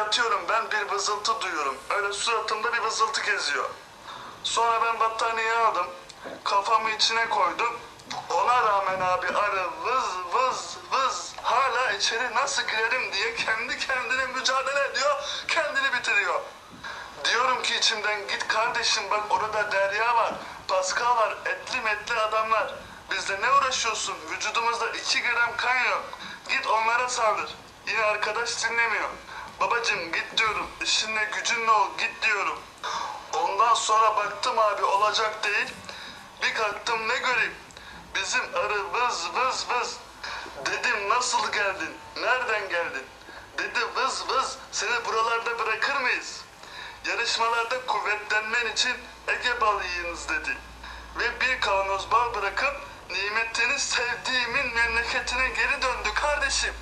yatıyorum, ben bir vızıltı duyuyorum. Öyle suratımda bir vızıltı geziyor. Sonra ben battaniyeyi aldım, kafamı içine koydum. Ona rağmen abi arı vız vız vız hala içeri nasıl girerim diye kendi kendine mücadele ediyor, kendini bitiriyor. Diyorum ki içimden, git kardeşim bak orada Derya var, Pascal var, etli metli adamlar. Bizde ne uğraşıyorsun? Vücudumuzda 2 gram kan yok. Git onlara saldır. Yine arkadaş dinlemiyor. Babacım git diyorum, işinle gücünle ol, git diyorum. Ondan sonra baktım abi olacak değil. Bir kalktım, ne göreyim? Bizim arı vız vız vız. Dedim nasıl geldin? Nereden geldin? Dedi vız vız, seni buralarda bırakır mıyız? Yarışmalarda kuvvetlenmen için Egebal yiyiniz dedi. Ve bir kavanoz bal bırakıp nimetini sevdiğimin memleketine geri döndü kardeşim.